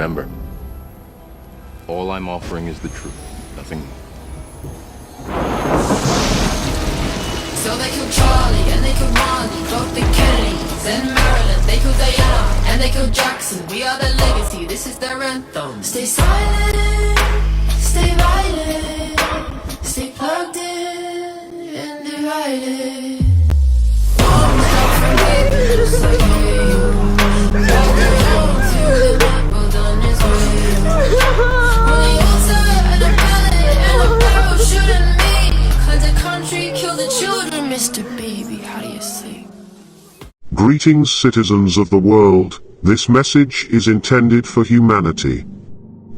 Remember, all I'm offering is the truth, nothing more. So they killed Charlie, and they killed Marley, both the Kennedys, and Marilyn, they killed Diana, and they killed Jackson. We are their legacy, this is their anthem. Stay silent, stay violent, stay plugged in and divided. Always out for me, just like you. Welcome home to the night, well done is real. On the altar, and a ballad, and a barrel shooting me. Cause the country killed the children, Mr. Baby, how do you say? Greetings, citizens of the world. This message is intended for humanity.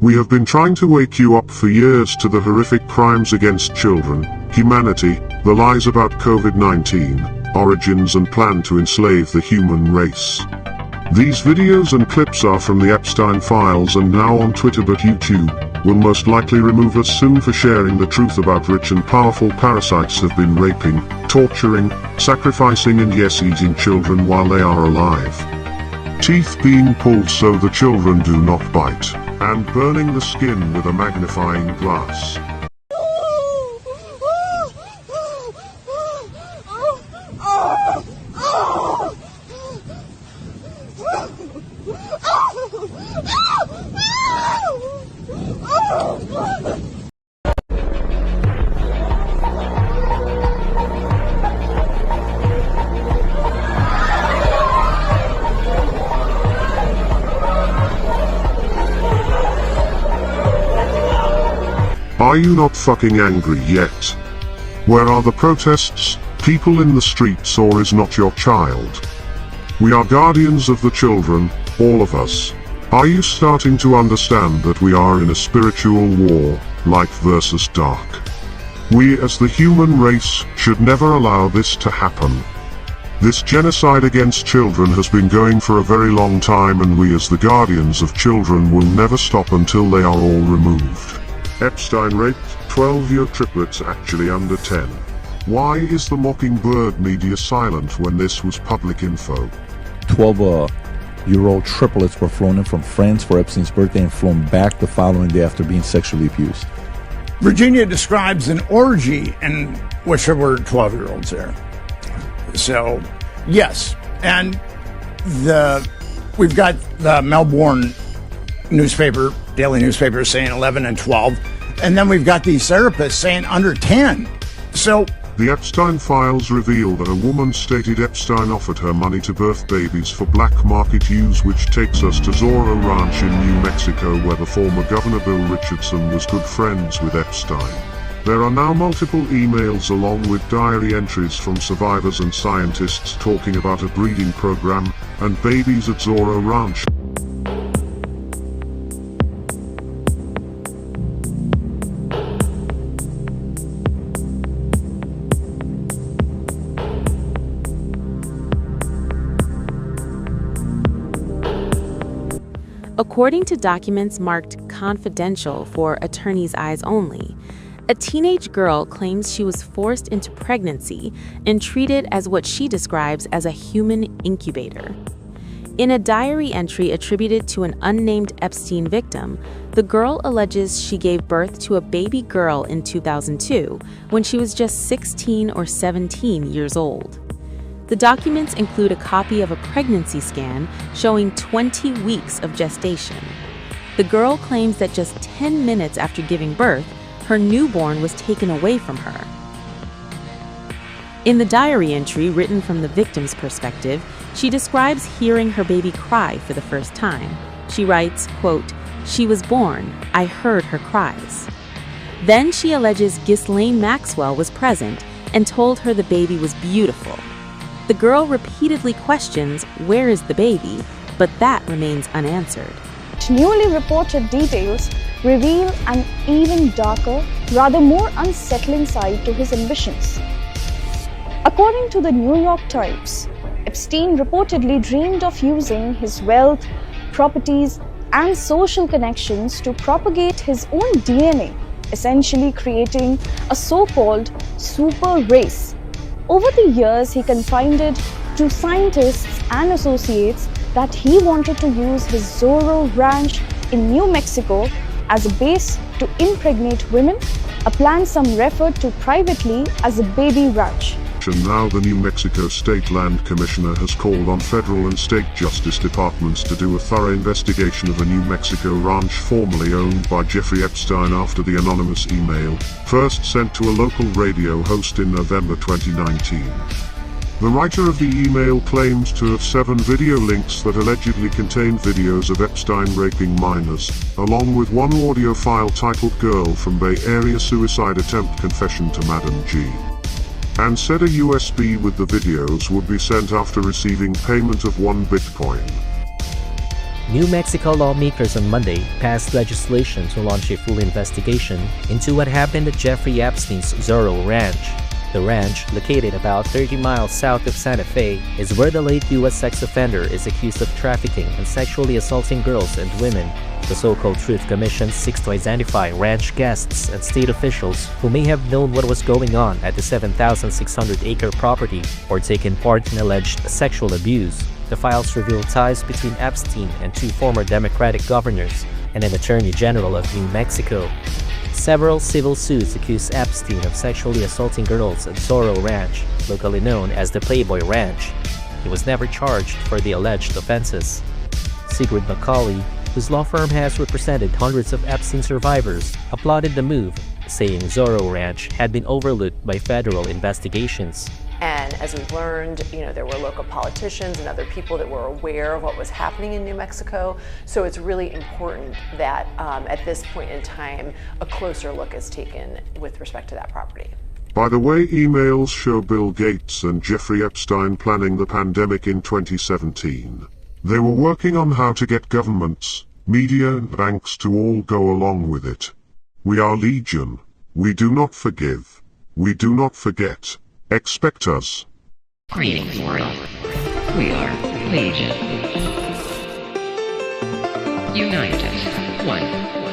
We have been trying to wake you up for years to the horrific crimes against children, humanity, the lies about COVID-19, origins and plan to enslave the human race. These videos and clips are from the Epstein files and now on Twitter, but YouTube will most likely remove us soon for sharing the truth about rich and powerful parasites have been raping, torturing, sacrificing and yes, eating children while they are alive. Teeth being pulled so the children do not bite, and burning the skin with a magnifying glass. Are you not fucking angry yet? Where are the protests, people in the streets, or is not your child? We are guardians of the children, all of us. Are you starting to understand that we are in a spiritual war, light versus dark? We as the human race should never allow this to happen. This genocide against children has been going for a very long time, and we as the guardians of children will never stop until they are all removed. Epstein raped 12-year triplets, actually under 10. Why is the Mockingbird media silent when this was public info? 12-year-old triplets were flown in from France for Epstein's birthday and flown back the following day after being sexually abused. Virginia describes an orgy in which there were 12-year-olds there. So, yes, and we've got the Melbourne newspaper, daily newspaper, saying 11 and 12, and then we've got these therapists saying under 10. So the Epstein files reveal that a woman stated Epstein offered her money to birth babies for black market use, which takes us to Zoro Ranch in New Mexico, where the former Governor Bill Richardson was good friends with Epstein. There are now multiple emails along with diary entries from survivors and scientists talking about a breeding program and babies at Zoro Ranch. According to documents marked confidential for attorneys' eyes only, a teenage girl claims she was forced into pregnancy and treated as what she describes as a human incubator. In a diary entry attributed to an unnamed Epstein victim, the girl alleges she gave birth to a baby girl in 2002 when she was just 16 or 17 years old. The documents include a copy of a pregnancy scan showing 20 weeks of gestation. The girl claims that just 10 minutes after giving birth, her newborn was taken away from her. In the diary entry written from the victim's perspective, she describes hearing her baby cry for the first time. She writes, quote, "She was born. I heard her cries." Then she alleges Ghislaine Maxwell was present and told her the baby was beautiful. The girl repeatedly questions, "Where is the baby?" but that remains unanswered. Newly reported details reveal an even darker, rather more unsettling side to his ambitions. According to the New York Times, Epstein reportedly dreamed of using his wealth, properties, and social connections to propagate his own DNA, essentially creating a so-called super race. Over the years, he confided to scientists and associates that he wanted to use his Zoro Ranch in New Mexico as a base to impregnate women, a plan some referred to privately as a baby ranch. And now the New Mexico State Land Commissioner has called on federal and state justice departments to do a thorough investigation of a New Mexico ranch formerly owned by Jeffrey Epstein after the anonymous email, first sent to a local radio host in November 2019. The writer of the email claims to have 7 video links that allegedly contained videos of Epstein raping minors, along with one audio file titled Girl from Bay Area Suicide Attempt Confession to Madam G. And said a USB with the videos would be sent after receiving payment of 1 Bitcoin. New Mexico lawmakers on Monday passed legislation to launch a full investigation into what happened at Jeffrey Epstein's Zoro Ranch. The ranch, located about 30 miles south of Santa Fe, is where the late U.S. sex offender is accused of trafficking and sexually assaulting girls and women. The so-called Truth Commission seeks to identify ranch guests and state officials who may have known what was going on at the 7,600-acre property or taken part in alleged sexual abuse. The files reveal ties between Epstein and 2 former Democratic governors and an attorney general of New Mexico. Several civil suits accuse Epstein of sexually assaulting girls at Zoro Ranch, locally known as the Playboy Ranch. He was never charged for the alleged offenses. Sigrid McCauley, whose law firm has represented hundreds of Epstein survivors, applauded the move, saying Zoro Ranch had been overlooked by federal investigations. And as we've learned, there were local politicians and other people that were aware of what was happening in New Mexico. So it's really important that at this point in time, a closer look is taken with respect to that property. By the way, emails show Bill Gates and Jeffrey Epstein planning the pandemic in 2017. They were working on how to get governments, media and banks to all go along with it. We are legion. We do not forgive. We do not forget. Expect us. Greetings, world. We are Legion. Unite us. One.